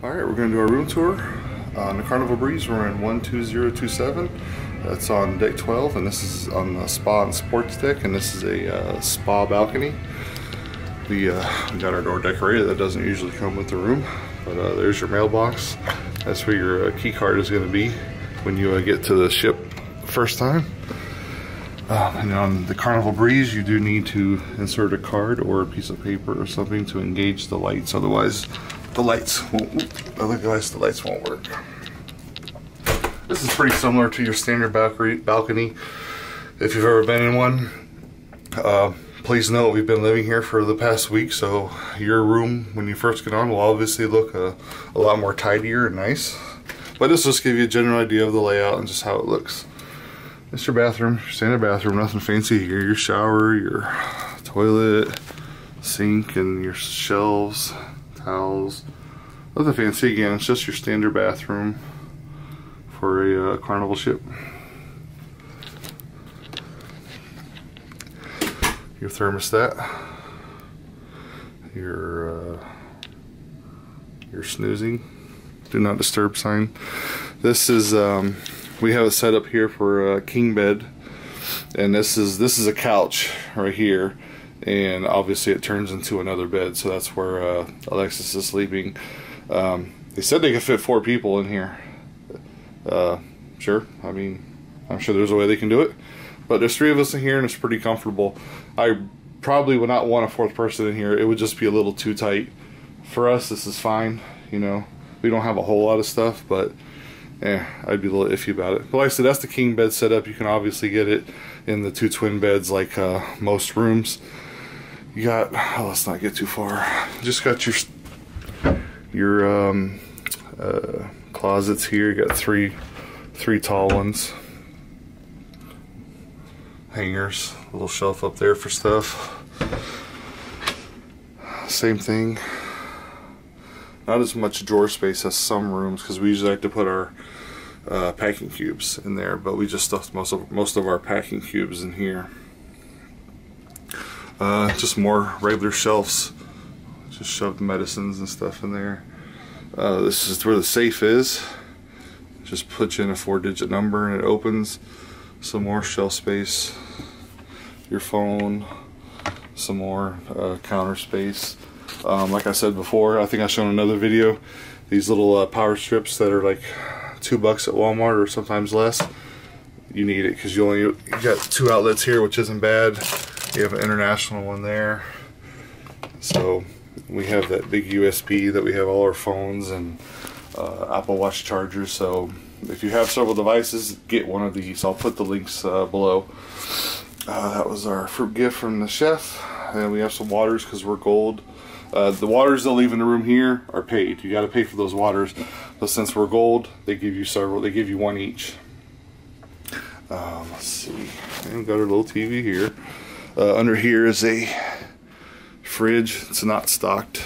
Alright, we're going to do our room tour on the Carnival Breeze. We're in 12027. That's on deck 12, and this is on the spa and sports deck, and this is a spa balcony. We got our door decorated. That doesn't usually come with the room, but there's your mailbox. That's where your key card is going to be when you get to the ship first time. And on the Carnival Breeze, you do need to insert a card or a piece of paper or something to engage the lights. Otherwise, the lights won't work. This is pretty similar to your standard balcony. If you've ever been in one, please note we've been living here for the past week, so your room when you first get on will obviously look a lot more tidier and nice. But this will just give you a general idea of the layout and just how it looks. It's your bathroom, your standard bathroom, nothing fancy here. Your shower, your toilet, sink, and your shelves, towels. Nothing fancy. Again, it's just your standard bathroom for a Carnival ship. Your thermostat, your snoozing, do not disturb sign. This is we have it set up here for a king bed, and this is a couch right here, and obviously it turns into another bed, so that's where Alexis is sleeping. They said they could fit 4 people in here. Sure, I mean, I'm sure there's a way they can do it, but there's 3 of us in here and it's pretty comfortable. I probably would not want a 4th person in here. It would just be a little too tight. For us, this is fine. You know, we don't have a whole lot of stuff, but I'd be a little iffy about it. But like I said, that's the king bed setup. You can obviously get it in the 2 twin beds like most rooms. You got, let's not get too far. Just got your closets here. You got three tall ones. Hangers, a little shelf up there for stuff. Same thing. Not as much drawer space as some rooms because we usually like to put our packing cubes in there, but we just stuffed most of our packing cubes in here. Just more regular shelves. Just shoved medicines and stuff in there. This is where the safe is. Just put in a 4-digit number and it opens. Some more shelf space. Your phone. Some more counter space. Like I said before, I think I showed in another video, these little power strips that are like $2 at Walmart or sometimes less. You need it because you got 2 outlets here, which isn't bad. You have an international one there. So we have that big USB that we have all our phones and Apple Watch chargers. So if you have several devices, get one of these. I'll put the links below. That was our fruit gift from the chef. And we have some waters because we're gold. The waters they'll leave in the room here are paid. You got to pay for those waters, but since we're gold, they give you several. They give you 1 each. Let's see. And got our little TV here. Under here is a fridge. It's not stocked.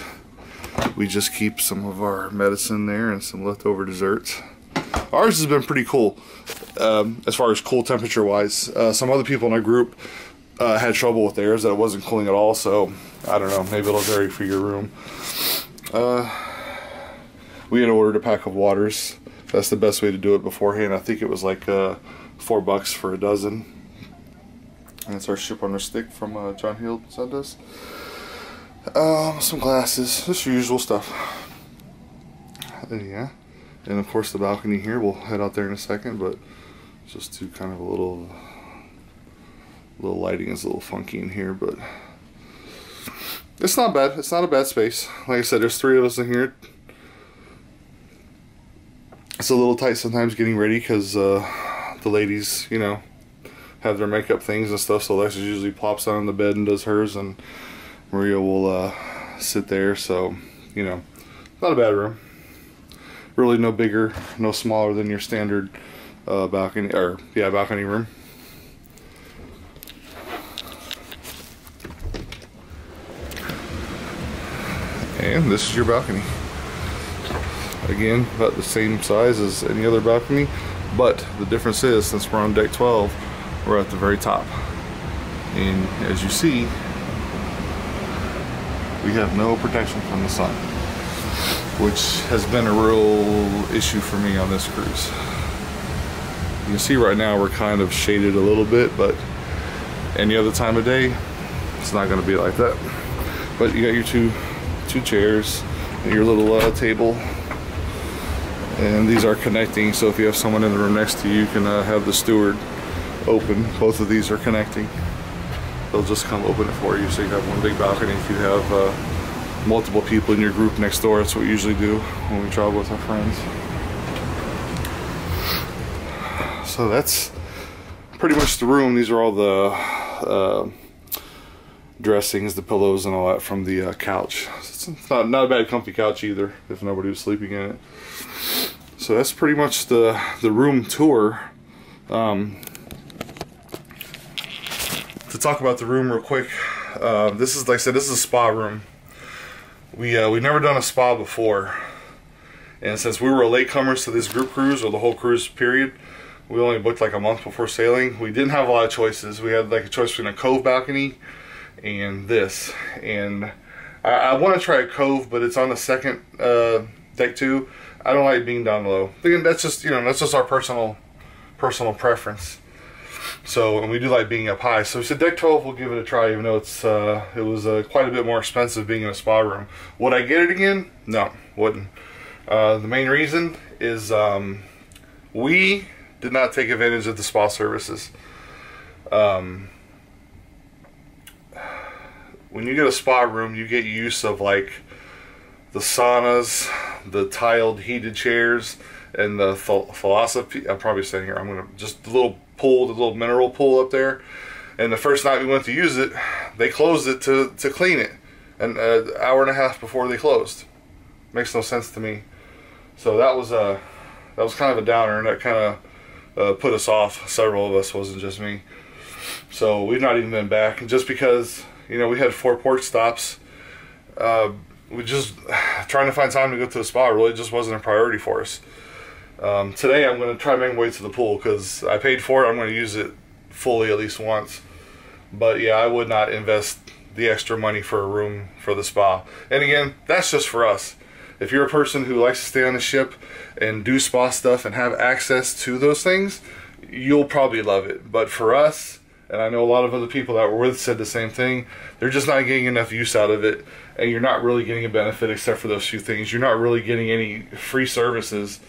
We just keep some of our medicine there and some leftover desserts. Ours has been pretty cool as far as cool temperature wise. Some other people in our group had trouble with theirs, that it wasn't cooling at all, so I don't know, maybe it'll vary for your room. We had ordered a pack of waters. That's the best way to do it beforehand. I think it was like $4 for a dozen. And it's our ship on a stick from John Hill sent us. Some glasses, just your usual stuff. Yeah, and of course the balcony here. We'll head out there in a second, but just to kind of a little lighting is a little funky in here, but it's not bad. It's not a bad space. Like I said, there's 3 of us in here. It's a little tight sometimes getting ready because the ladies, you know, have their makeup things and stuff, so Alexis usually plops on the bed and does hers, and Maria will sit there. So, you know, not a bad room. Really no bigger, no smaller than your standard balcony room. And this is your balcony. Again, about the same size as any other balcony, but the difference is, since we're on deck 12, we're at the very top. And as you see, we have no protection from the sun. which has been a real issue for me on this cruise. You can see right now we're kind of shaded a little bit, but any other time of day, it's not going to be like that. But you got your two chairs and your little table, and these are connecting, so if you have someone in the room next to you, you can have the steward open. Both of these are connecting. They'll just come open it for you, so you have one big balcony. If you have multiple people in your group next door, that's what we usually do when we travel with our friends. So that's pretty much the room. These are all the dressings, the pillows, and all that from the couch. It's not a bad comfy couch either, if nobody was sleeping in it. So that's pretty much the room tour. To talk about the room real quick, this is, like I said, this is a spa room. We've never done a spa before, and since we were latecomers to this group cruise, or the whole cruise period, we only booked like a month before sailing. We didn't have a lot of choices. We had like a choice between a cove balcony and this, and I want to try a cove, but it's on the second deck too. I don't like being down low. Again, that's just, that's just our personal preference. So, and we do like being up high. So we said deck 12, we'll give it a try, even though it was quite a bit more expensive being in a spa room. Would I get it again? No, wouldn't. The main reason is we did not take advantage of the spa services. When you get a spa room, you get use of like the saunas, the tiled heated chairs, and the philosophy. I'm probably saying here, I'm gonna just the little pool, the little mineral pool up there. And the first night we went to use it, they closed it to clean it, an hour and a half before they closed. Makes no sense to me. So that was kind of a downer, and that kind of put us off. Several of us, wasn't just me. So we've not even been back, and just because we had 4 port stops, we just trying to find time to go to the spa really just wasn't a priority for us. Today I'm going to try to make my way to the pool because I paid for it. I'm going to use it fully at least once. But yeah, I would not invest the extra money for a room for the spa. And again, that's just for us. If you're a person who likes to stay on the ship and do spa stuff and have access to those things, you'll probably love it. But for us, and I know a lot of other people that were with said the same thing, they're just not getting enough use out of it, and you're not really getting a benefit except for those few things. You're not really getting any free services.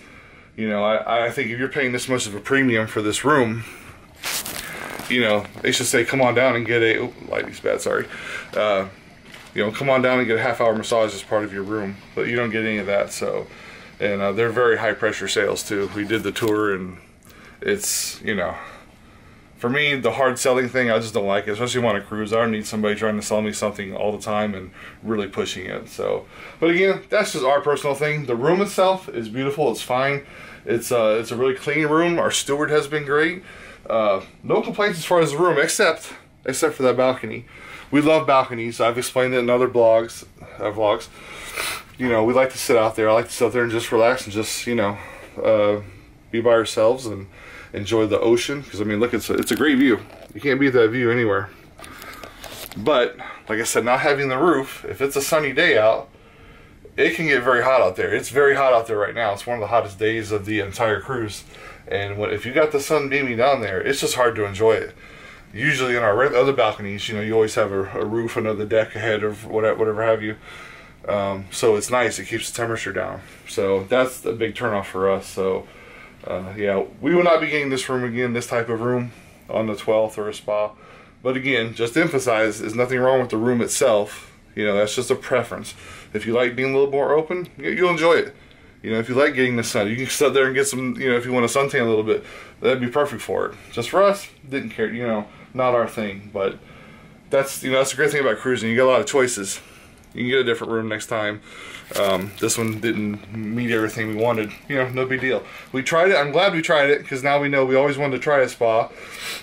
I think if you're paying this much of a premium for this room, they should say, come on down and get a, oh, lighting's bad, sorry. Come on down and get a half-hour massage as part of your room, but you don't get any of that. So, and they're very high-pressure sales too. We did the tour, and it's, for me, the hard selling thing, I just don't like it, especially on a cruise. I don't need somebody trying to sell me something all the time and really pushing it. So, but again, that's just our personal thing. The room itself is beautiful. It's fine. It's a really clean room. Our steward has been great. No complaints as far as the room, except for that balcony. We love balconies. I've explained it in other vlogs. We like to sit out there. I like to sit out there and just relax and just be by ourselves and enjoy the ocean, because I mean, look, it's a great view. You can't beat that view anywhere. But like I said, not having the roof, if it's a sunny day out, it can get very hot out there. It's very hot out there right now. It's one of the hottest days of the entire cruise, and if you got the sun beaming down there, it's just hard to enjoy it. Usually in our other balconies, you always have a roof, another deck ahead, or whatever have you. So it's nice. It keeps the temperature down. So that's a big turnoff for us. So yeah, we will not be getting this room again, this type of room, on the 12th or a spa. But again, just to emphasize, there's nothing wrong with the room itself. That's just a preference. If you like being a little more open, you'll enjoy it. If you like getting the sun, you can sit there and get some, if you want to suntan a little bit, that'd be perfect for it. Just for us, didn't care, not our thing. But that's, that's the great thing about cruising. You get a lot of choices. You can get a different room next time. This one didn't meet everything we wanted. No big deal. We tried it. I'm glad we tried it, because now we know. We always wanted to try a spa,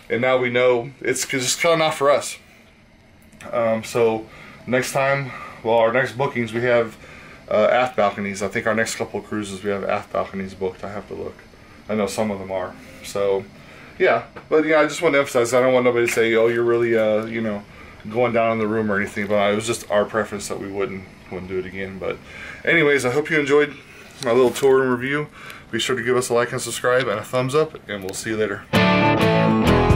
and now we know it's just kind of not for us. So next time, well, our next bookings, we have aft balconies. I think our next couple of cruises we have aft balconies booked. I have to look. I know some of them are. So yeah, but I just want to emphasize, I don't want nobody to say, oh, you're really going down in the room or anything, but it was just our preference that we wouldn't do it again. But anyways, I hope you enjoyed my little tour and review. Be sure to give us a like and subscribe and a thumbs up, and we'll see you later.